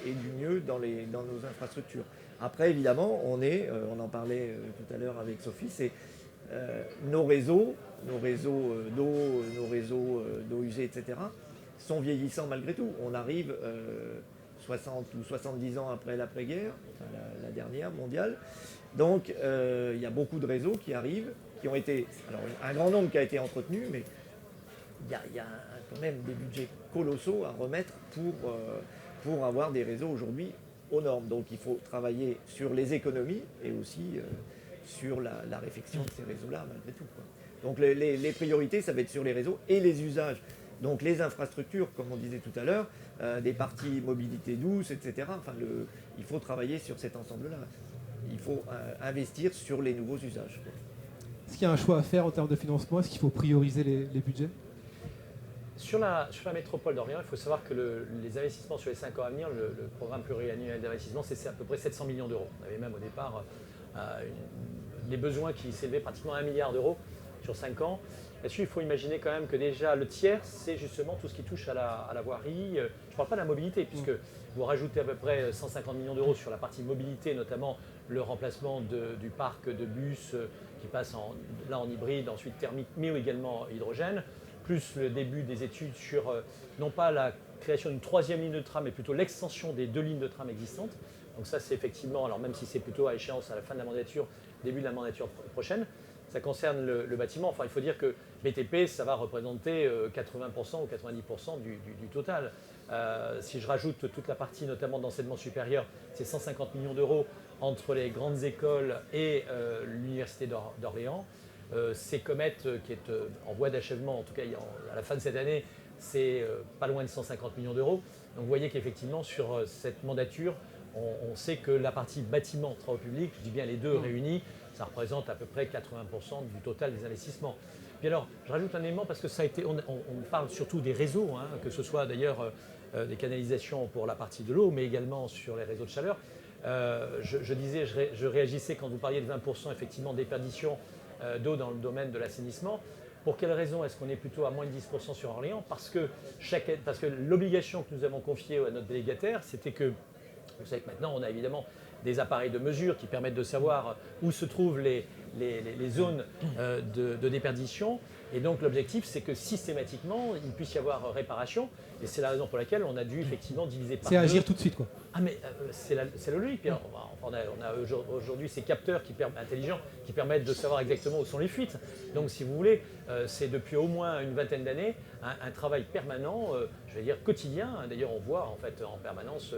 du mieux dans nos infrastructures. Après, évidemment, on en parlait tout à l'heure avec Sophie, c'est nos réseaux d'eau, nos réseaux d'eau usée, etc., sont vieillissants malgré tout. On arrive 60 ou 70 ans après l'après-guerre, enfin, la dernière mondiale. Donc, il y a beaucoup de réseaux qui arrivent, qui ont été... Alors, un grand nombre qui a été entretenu, mais il y a quand même des budgets colossaux à remettre pour avoir des réseaux aujourd'hui aux normes. Donc il faut travailler sur les économies et aussi sur la réfection de ces réseaux-là, malgré tout, quoi. Donc les priorités, ça va être sur les réseaux et les usages. Donc les infrastructures, comme on disait tout à l'heure, des parties mobilité douce, etc. Enfin, il faut travailler sur cet ensemble-là. Il faut investir sur les nouveaux usages, quoi. Est-ce qu'il y a un choix à faire en termes de financement? Est-ce qu'il faut prioriser les budgets? Sur la métropole d'Orléans, il faut savoir que les investissements sur les 5 ans à venir, le programme pluriannuel d'investissement, c'est à peu près 700 millions d'euros. On avait même au départ des besoins qui s'élevaient pratiquement à 1 milliard d'euros sur 5 ans. Là-dessus, il faut imaginer quand même que déjà le tiers, c'est justement tout ce qui touche à la voirie. Je ne parle pas de la mobilité, puisque vous rajoutez à peu près 150 millions d'euros sur la partie mobilité, notamment le remplacement du parc de bus qui passe en hybride, ensuite thermique, mais également hydrogène, plus le début des études sur non pas la création d'une 3e ligne de tram, mais plutôt l'extension des 2 lignes de tram existantes. Donc ça, c'est effectivement, alors même si c'est plutôt à échéance à la fin de la mandature, début de la mandature prochaine, ça concerne le bâtiment. Enfin, il faut dire que BTP, ça va représenter 80% ou 90% du total. Si je rajoute toute la partie, notamment d'enseignement supérieur, c'est 150 millions d'euros entre les grandes écoles et l'Université d'Orléans. Comet, qui est en voie d'achèvement, en tout cas à la fin de cette année, c'est pas loin de 150 millions d'euros. Donc vous voyez qu'effectivement, sur cette mandature, on sait que la partie bâtiment, travaux publics, je dis bien les deux réunis, ça représente à peu près 80% du total des investissements. Puis alors, je rajoute un élément parce que ça a été, on parle surtout des réseaux, hein, que ce soit d'ailleurs des canalisations pour la partie de l'eau, mais également sur les réseaux de chaleur. Je réagissais quand vous parliez de 20% effectivement de déperdition d'eau dans le domaine de l'assainissement. Pour quelle raison est-ce qu'on est plutôt à moins de 10% sur Orléans? Parce que l'obligation que nous avons confiée à notre délégataire, c'était que, vous savez que maintenant on a évidemment des appareils de mesure qui permettent de savoir où se trouvent les zones de déperdition. Et donc l'objectif, c'est que systématiquement, il puisse y avoir réparation. Et c'est la raison pour laquelle on a dû effectivement diviser par deux. C'est agir tout de suite, quoi. Ah mais c'est la logique. Puis on a aujourd'hui ces capteurs intelligents qui permettent de savoir exactement où sont les fuites. Donc si vous voulez, c'est depuis au moins une vingtaine d'années un travail permanent, je vais dire quotidien. D'ailleurs on voit en fait en permanence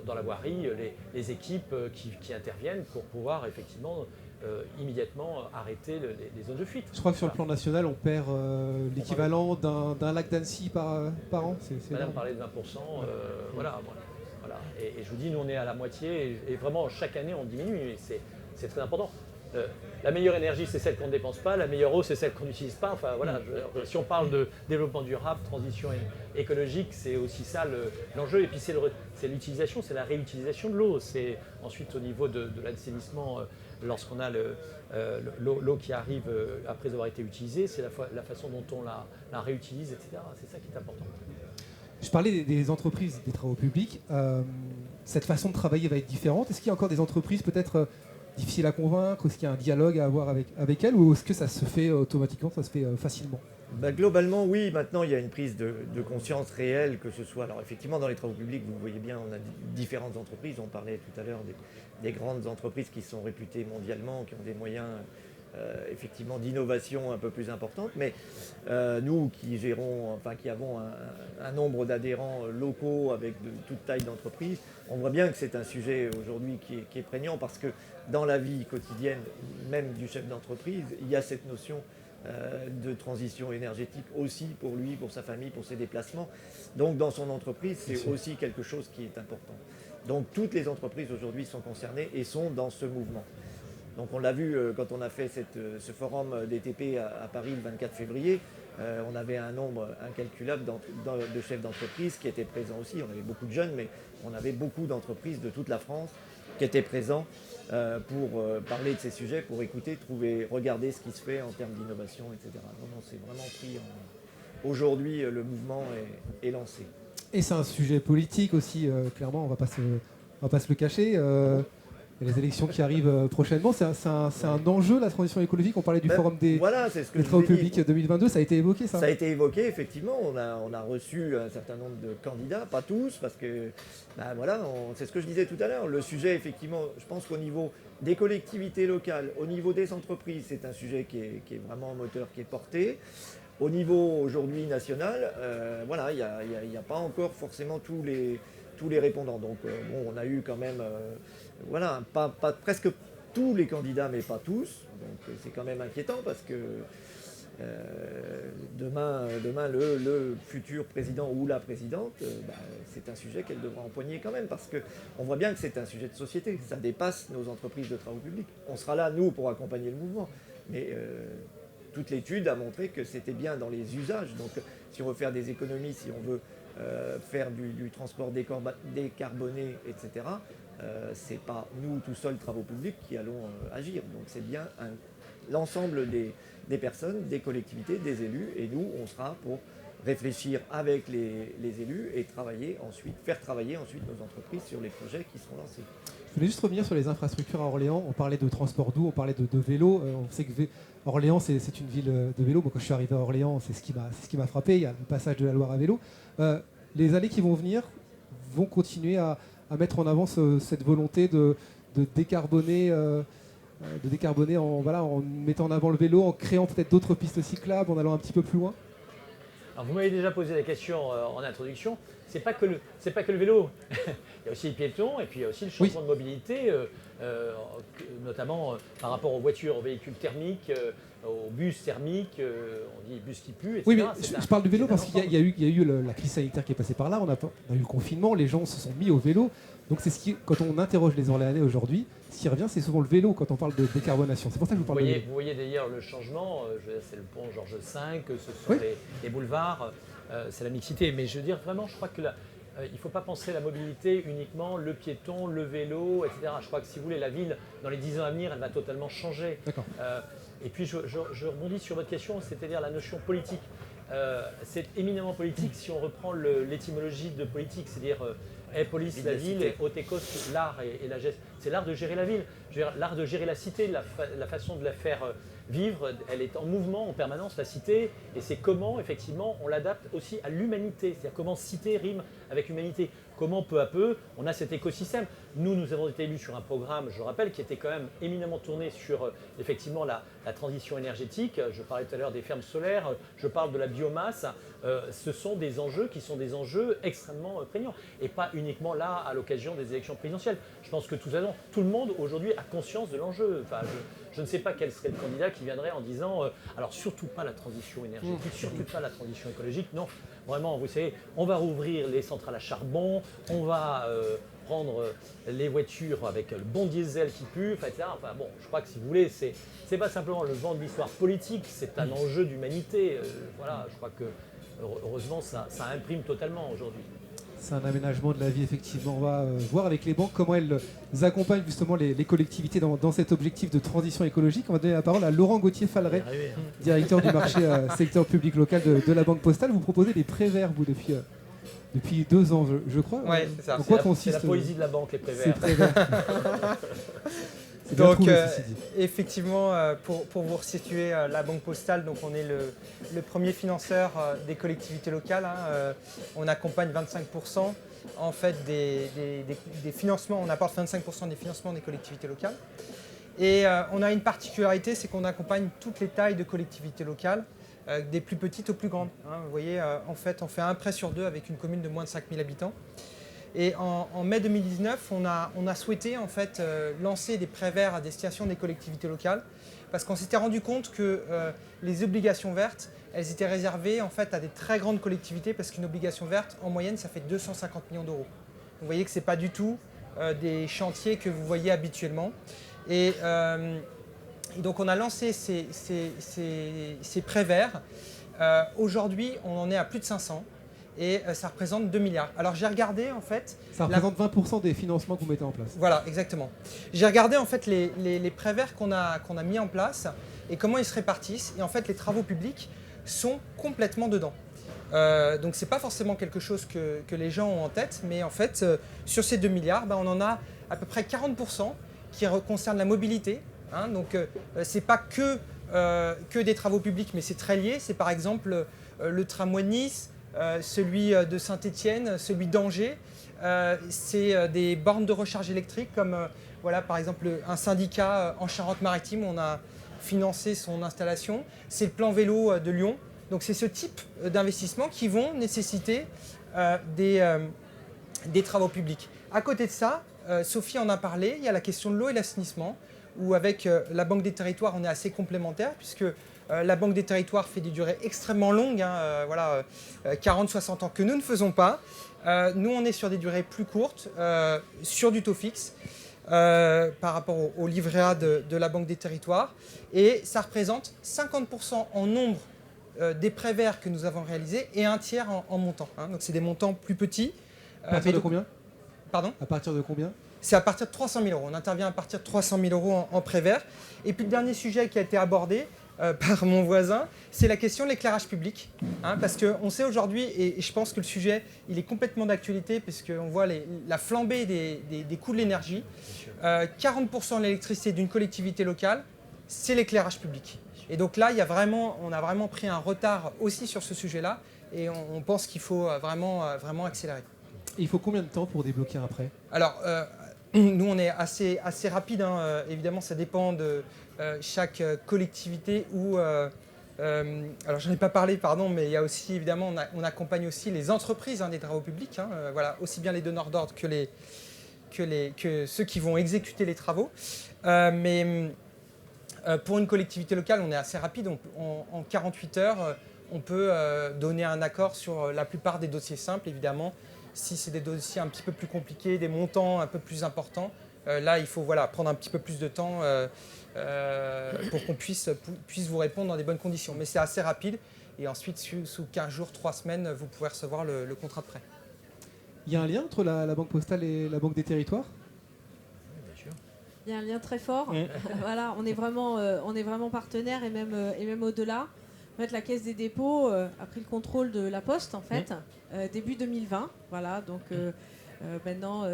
dans la voirie les équipes qui interviennent pour pouvoir effectivement immédiatement arrêter les zones de fuite. Je crois que sur le plan national, on perd l'équivalent d'un lac d'Annecy par an. Madame parlait de 20%. Voilà. Et je vous dis, nous on est à la moitié et vraiment chaque année on diminue. Et c'est très important. la meilleure énergie, c'est celle qu'on ne dépense pas, la meilleure eau, c'est celle qu'on n'utilise pas. Enfin, voilà, si on parle de développement durable, transition écologique, c'est aussi ça l'enjeu. Et puis, c'est l'utilisation, c'est la réutilisation de l'eau. C'est ensuite au niveau de l'assainissement, lorsqu'on a l'eau qui arrive après avoir été utilisée, c'est la façon dont on la réutilise, etc. C'est ça qui est important. Je parlais des entreprises des travaux publics. Cette façon de travailler va être différente. Est-ce qu'il y a encore des entreprises peut-être difficiles à convaincre? Est-ce qu'il y a un dialogue à avoir avec elles? Ou est-ce que ça se fait automatiquement, ça se fait facilement? Globalement, oui. Maintenant, il y a une prise de conscience réelle, que ce soit... Alors effectivement, dans les travaux publics, vous voyez bien, on a différentes entreprises. On parlait tout à l'heure des grandes entreprises qui sont réputées mondialement, qui ont des moyens... effectivement d'innovation un peu plus importante, mais nous qui avons un nombre d'adhérents locaux avec de toute taille d'entreprise, on voit bien que c'est un sujet aujourd'hui qui est prégnant, parce que dans la vie quotidienne, même du chef d'entreprise, il y a cette notion de transition énergétique aussi pour lui, pour sa famille, pour ses déplacements. Donc dans son entreprise, c'est aussi quelque chose qui est important. Donc toutes les entreprises aujourd'hui sont concernées et sont dans ce mouvement. Donc on l'a vu quand on a fait ce forum DTP à Paris le 24 février, on avait un nombre incalculable de chefs d'entreprise qui étaient présents aussi. On avait beaucoup de jeunes, mais on avait beaucoup d'entreprises de toute la France qui étaient présents pour parler de ces sujets, pour écouter, regarder ce qui se fait en termes d'innovation, etc. Non, c'est vraiment pris aujourd'hui, le mouvement est lancé. Et c'est un sujet politique aussi, clairement, on va pas se le cacher. Et les élections qui arrivent prochainement, c'est un enjeu, la transition écologique. On parlait du forum des travaux publics 2022, ça a été évoqué, ça? Ça a été évoqué, effectivement. On a reçu un certain nombre de candidats, pas tous, parce que c'est ce que je disais tout à l'heure. Le sujet, effectivement, je pense qu'au niveau des collectivités locales, au niveau des entreprises, c'est un sujet qui est vraiment moteur, qui est porté. Au niveau aujourd'hui national, il n'y a pas encore forcément tous les répondants. Donc on a eu quand même pas presque tous les candidats, mais pas tous. Donc c'est quand même inquiétant, parce que demain le futur président ou la présidente, c'est un sujet qu'elle devra empoigner quand même, parce qu'on voit bien que c'est un sujet de société. Ça dépasse nos entreprises de travaux publics. On sera là, nous, pour accompagner le mouvement. Mais toute l'étude a montré que c'était bien dans les usages. Donc si on veut faire des économies, si on veut faire du transport décarboné, etc., c'est pas nous tout seuls, travaux publics, qui allons agir. Donc c'est bien l'ensemble des personnes, des collectivités, des élus, et nous on sera pour réfléchir avec les élus et faire travailler ensuite nos entreprises sur les projets qui seront lancés. Je voulais juste revenir sur les infrastructures à Orléans. On parlait de transport doux, on parlait de vélo. On sait que Orléans, c'est une ville de vélo. Moi, quand je suis arrivé à Orléans, c'est ce qui m'a frappé. Il y a le passage de la Loire à vélo. Les années qui vont venir vont continuer à mettre en avant cette volonté de décarboner, en mettant en avant le vélo, en créant peut-être d'autres pistes cyclables, en allant un petit peu plus loin. Alors vous m'avez déjà posé la question en introduction. C'est pas que le vélo. Il y a aussi les piétons, et puis il y a aussi le changement de mobilité, notamment par rapport aux voitures, aux véhicules thermiques, aux bus thermiques, on dit bus qui puent, etc. Oui, mais je parle du vélo parce qu'il y a eu la crise sanitaire qui est passée par là, on a eu le confinement, les gens se sont mis au vélo. Donc c'est quand on interroge les Orléanais aujourd'hui, ce qui revient, c'est souvent le vélo quand on parle de décarbonation. C'est pour ça que je vous parle de vélo. Vous voyez d'ailleurs le changement, c'est le pont Georges V, ce sont les boulevards, c'est la mixité. Mais je veux dire, vraiment, je crois que il ne faut pas penser la mobilité uniquement, le piéton, le vélo, etc. Je crois que si vous voulez, la ville, dans les 10 ans à venir, elle va totalement changer. D'accord. Et puis je rebondis sur votre question, c'est-à-dire la notion politique. C'est éminemment politique si on reprend l'étymologie de politique, c'est-à-dire police, la ville, et otékos, l'art et la geste. C'est l'art de gérer la ville, l'art de gérer la cité, la façon de la faire vivre, elle est en mouvement en permanence, la cité, et c'est comment effectivement on l'adapte aussi à l'humanité, c'est-à-dire comment cité rime avec humanité, comment peu à peu on a cet écosystème. Nous avons été élus sur un programme, je rappelle, qui était quand même éminemment tourné sur effectivement la transition énergétique. Je parlais tout à l'heure des fermes solaires, je parle de la biomasse. Ce sont des enjeux qui sont des enjeux extrêmement prégnants, et pas uniquement là à l'occasion des élections présidentielles. Je pense que tout le monde aujourd'hui a conscience de l'enjeu. Enfin, je ne sais pas quel serait le candidat qui viendrait en disant alors surtout pas la transition énergétique, surtout pas la transition écologique. Non, vraiment, vous savez, on va rouvrir les centrales à charbon, on va prendre les voitures avec le bon diesel qui pue, etc. Enfin bon, je crois que si vous voulez, c'est pas simplement le vent de l'histoire politique, c'est un enjeu d'humanité. Voilà, je crois que heureusement ça imprime totalement aujourd'hui. C'est un aménagement de la vie, effectivement. On va voir avec les banques comment elles accompagnent justement les collectivités dans cet objectif de transition écologique. On va donner la parole à Laurent Gauthier-Falleret, directeur du marché secteur public local de la Banque Postale. Vous proposez des prêts verts, vous, depuis 2 ans, je crois. Oui, c'est ça. En quoi consiste C'est la poésie de la banque, les prêts ces verts. prêts verts? Donc, effectivement, pour vous resituer, la Banque Postale, donc on est le premier financeur des collectivités locales. On accompagne 25% en fait des financements, on apporte 25% des financements des collectivités locales. Et on a une particularité, c'est qu'on accompagne toutes les tailles de collectivités locales, des plus petites aux plus grandes. Vous voyez, en fait, on fait un prêt sur 2 avec une commune de moins de 5000 habitants. Et en mai 2019, on a souhaité en fait lancer des prêts verts à destination des collectivités locales parce qu'on s'était rendu compte que les obligations vertes, elles étaient réservées en fait à des très grandes collectivités parce qu'une obligation verte, en moyenne, ça fait 250 millions d'euros. Vous voyez que ce n'est pas du tout des chantiers que vous voyez habituellement. Et donc on a lancé ces prêts verts. Aujourd'hui, on en est à plus de 500. Et ça représente 2 milliards. Alors j'ai regardé en fait... Ça représente 20% des financements que vous mettez en place. Voilà, exactement. J'ai regardé en fait les prêts verts qu'on a mis en place et comment ils se répartissent. Et en fait, les travaux publics sont complètement dedans. Donc c'est pas forcément quelque chose que les gens ont en tête, mais en fait, sur ces 2 milliards, on en a à peu près 40% qui concernent la mobilité. Donc c'est pas que des travaux publics, mais c'est très lié. C'est par exemple le tramway de Nice, celui de Saint-Étienne, celui d'Angers. C'est des bornes de recharge électrique comme voilà, par exemple un syndicat en Charente-Maritime, on a financé son installation. C'est le plan vélo de Lyon. Donc c'est ce type d'investissement qui vont nécessiter des travaux publics. À côté de ça, Sophie en a parlé, il y a la question de l'eau et l'assainissement, où avec la Banque des Territoires, on est assez complémentaires, puisque la Banque des Territoires fait des durées extrêmement longues, 40-60 ans que nous ne faisons pas. Nous, on est sur des durées plus courtes, sur du taux fixe, par rapport au livret A de la Banque des Territoires. Et ça représente 50% en nombre des prêts verts que nous avons réalisés et un tiers en montant. Donc c'est des montants plus petits. À partir de combien? Pardon? À partir de combien? C'est à partir de 300 000 euros. On intervient à partir de 300 000 euros en prêt vert. Et puis le dernier sujet qui a été abordé par mon voisin, c'est la question de l'éclairage public. Parce qu'on sait aujourd'hui, et je pense que le sujet il est complètement d'actualité, puisqu'on voit la flambée des coûts de l'énergie. 40% de l'électricité d'une collectivité locale, c'est l'éclairage public. Et donc là, on a vraiment pris un retard aussi sur ce sujet-là. Et on pense qu'il faut vraiment accélérer. Et il faut combien de temps pour débloquer un prêt? Alors, nous, on est assez rapide. Évidemment, ça dépend de chaque collectivité alors, j'en ai pas parlé, pardon, mais il y a aussi, évidemment, on accompagne aussi les entreprises des travaux publics. Voilà, aussi bien les donneurs d'ordre que ceux qui vont exécuter les travaux. Mais pour une collectivité locale, on est assez rapide. En 48 heures, on peut donner un accord sur la plupart des dossiers simples, évidemment. Si c'est des dossiers un petit peu plus compliqués, des montants un peu plus importants, là, il faut prendre un petit peu plus de temps pour qu'on puisse vous répondre dans des bonnes conditions. Mais c'est assez rapide. Et ensuite, sous 15 jours, 3 semaines, vous pouvez recevoir le contrat de prêt. Il y a un lien entre la Banque Postale et la Banque des Territoires? Il y a un lien très fort. Voilà, on est vraiment partenaires et même au-delà. En fait, la Caisse des dépôts a pris le contrôle de la Poste en fait, début 2020. Voilà, donc maintenant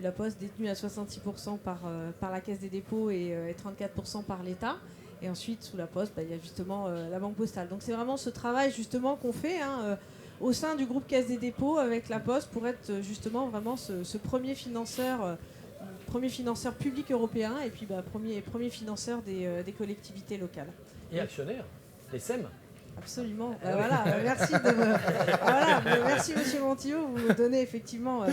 la Poste détenue à 66% par la Caisse des dépôts et 34% par l'État. Et ensuite, sous la Poste, il y a justement la Banque Postale. Donc c'est vraiment ce travail justement qu'on fait au sein du groupe Caisse des dépôts avec la Poste pour être justement vraiment ce premier financeur public européen et puis premier financeur des collectivités locales. Et actionnaire, les SEM. Absolument. Merci merci Monsieur Montillot, vous me donnez effectivement,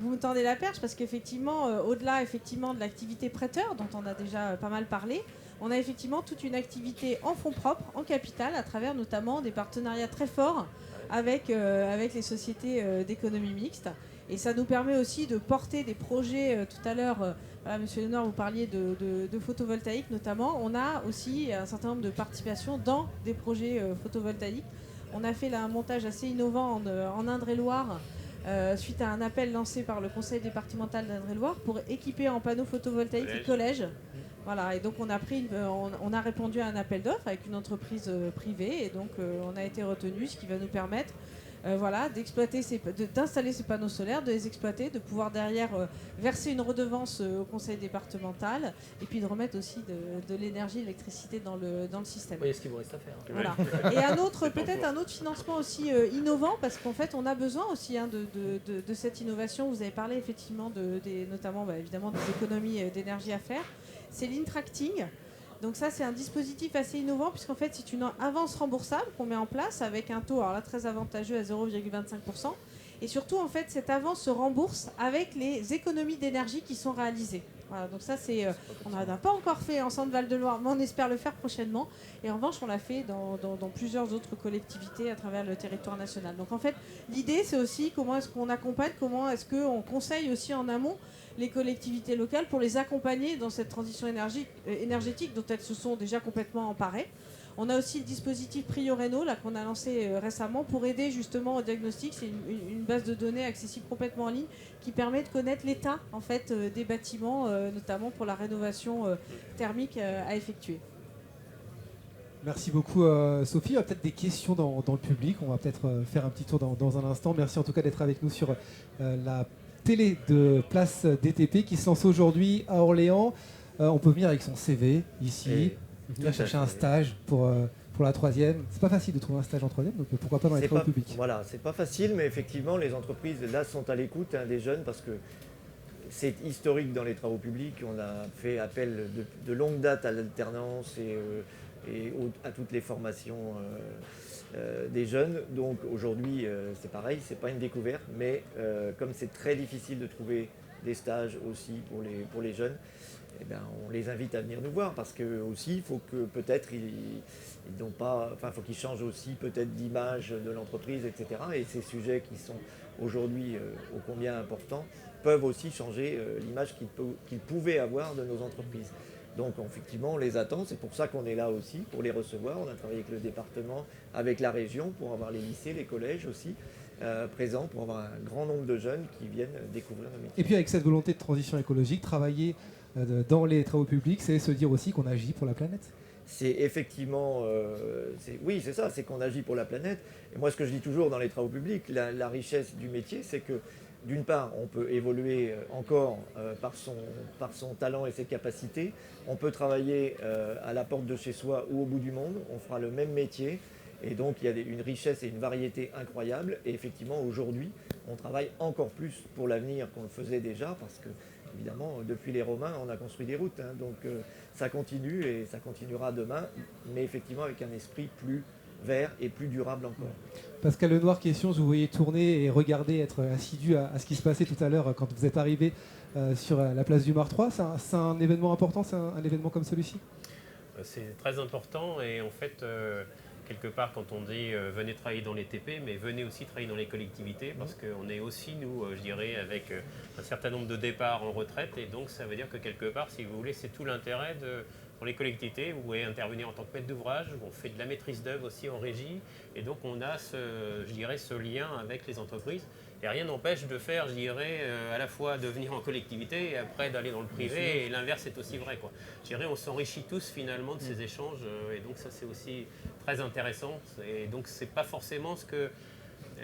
vous me tendez la perche parce qu'effectivement, au-delà effectivement de l'activité prêteur dont on a déjà pas mal parlé, on a effectivement toute une activité en fonds propres, en capital, à travers notamment des partenariats très forts avec les sociétés d'économie mixte. Et ça nous permet aussi de porter des projets. Tout à l'heure, Monsieur Léonard, vous parliez de photovoltaïque notamment. On a aussi un certain nombre de participations dans des projets photovoltaïques. On a fait là, un montage assez innovant en Indre-et-Loire suite à un appel lancé par le conseil départemental d'Indre-et-Loire pour équiper en panneaux photovoltaïques les collèges. Voilà, et donc on a répondu à un appel d'offres avec une entreprise privée et donc on a été retenu, ce qui va nous permettre d'installer ces panneaux solaires, de les exploiter, de pouvoir derrière verser une redevance au conseil départemental et puis de remettre aussi de l'énergie, l'électricité dans le système. Oui, ce qu'il vous reste à faire. Voilà. Et peut-être un autre financement aussi innovant, parce qu'en fait on a besoin aussi de cette innovation. Vous avez parlé effectivement notamment évidemment des économies d'énergie à faire. C'est l'Intracting. Donc ça, c'est un dispositif assez innovant puisqu'en fait, c'est une avance remboursable qu'on met en place avec un taux très avantageux à 0,25%. Et surtout, en fait, cette avance se rembourse avec les économies d'énergie qui sont réalisées. Voilà, donc ça, on n'a pas encore fait en Centre-Val de Loire, mais on espère le faire prochainement. Et en revanche, on l'a fait dans plusieurs autres collectivités à travers le territoire national. Donc en fait, l'idée, c'est aussi comment est-ce qu'on accompagne, comment est-ce qu'on conseille aussi en amont les collectivités locales pour les accompagner dans cette transition énergétique dont elles se sont déjà complètement emparées. On a aussi le dispositif Prioréno qu'on a lancé récemment pour aider justement au diagnostic. C'est une base de données accessible complètement en ligne qui permet de connaître l'état en fait, des bâtiments, notamment pour la rénovation thermique à effectuer. Merci beaucoup Sophie. Il y a peut-être des questions dans le public. On va peut-être faire un petit tour dans un instant. Merci en tout cas d'être avec nous sur la télé de Place DTP qui se lance aujourd'hui à Orléans. On peut venir avec son CV ici, venir chercher un stage pour la troisième. C'est pas facile de trouver un stage en troisième, donc pourquoi pas dans les travaux publics. Voilà, c'est pas facile, mais effectivement les entreprises là sont à l'écoute des jeunes parce que c'est historique dans les travaux publics. On a fait appel de longue date à l'alternance et à toutes les formations des jeunes. Donc aujourd'hui, c'est pareil, c'est pas une découverte, mais comme c'est très difficile de trouver des stages aussi pour les jeunes, eh bien, on les invite à venir nous voir parce que aussi, il faut que peut-être faut qu'ils changent aussi peut-être d'image de l'entreprise, etc. Et ces sujets qui sont aujourd'hui ô combien importants peuvent aussi changer l'image qu'ils pouvaient avoir de nos entreprises. Donc effectivement, on les attend, c'est pour ça qu'on est là aussi, pour les recevoir. On a travaillé avec le département, avec la région, pour avoir les lycées, les collèges aussi présents, pour avoir un grand nombre de jeunes qui viennent découvrir nos métiers. Et puis avec cette volonté de transition écologique, travailler dans les travaux publics, c'est se dire aussi qu'on agit pour la planète. C'est effectivement, oui c'est ça, c'est qu'on agit pour la planète. Et moi ce que je dis toujours dans les travaux publics, la richesse du métier, c'est que d'une part, on peut évoluer encore par son talent et ses capacités. On peut travailler à la porte de chez soi ou au bout du monde. On fera le même métier. Et donc, il y a une richesse et une variété incroyables. Et effectivement, aujourd'hui, on travaille encore plus pour l'avenir qu'on le faisait déjà. Parce que, évidemment, depuis les Romains, on a construit des routes. Donc, ça continue et ça continuera demain. Mais effectivement, avec un esprit plus vert et plus durable encore. Pascal Lenoir, question, je vous voyais tourner et regarder, être assidu à ce qui se passait tout à l'heure quand vous êtes arrivé sur la place du Martroi. C'est un événement important, c'est un événement comme celui-ci ? C'est très important et en fait, quelque part, quand on dit venez travailler dans les TP, mais venez aussi travailler dans les collectivités parce qu'on est aussi, nous, je dirais, avec un certain nombre de départs en retraite et donc ça veut dire que quelque part, si vous voulez, c'est tout l'intérêt pour les collectivités, vous pouvez intervenir en tant que maître d'ouvrage, on fait de la maîtrise d'œuvre aussi en régie, et donc on a ce lien avec les entreprises. Et rien n'empêche de faire, je dirais, à la fois de venir en collectivité et après d'aller dans le privé, et l'inverse est aussi vrai, quoi. Je dirais, on s'enrichit tous finalement de ces échanges, et donc ça c'est aussi très intéressant. Et donc c'est pas forcément ce que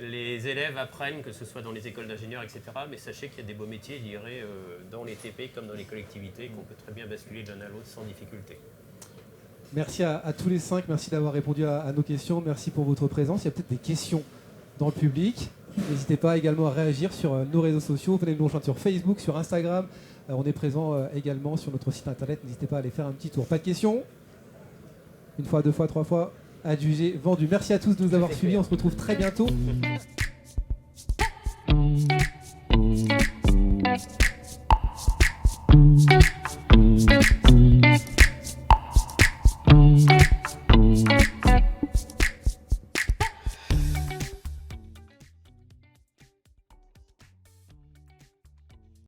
les élèves apprennent, que ce soit dans les écoles d'ingénieurs, etc. Mais sachez qu'il y a des beaux métiers, je dirais, dans les TP comme dans les collectivités, qu'on peut très bien basculer de l'un à l'autre sans difficulté. Merci à tous les 5, merci d'avoir répondu à nos questions, merci pour votre présence. Il y a peut-être des questions dans le public. N'hésitez pas également à réagir sur nos réseaux sociaux. Venez nous rejoindre sur Facebook, sur Instagram. On est présent également sur notre site internet. N'hésitez pas à aller faire un petit tour. Pas de questions ? Une fois, deux fois, trois fois. Adjugé, vendu. Merci à tous de nous avoir suivis. On se retrouve très bientôt.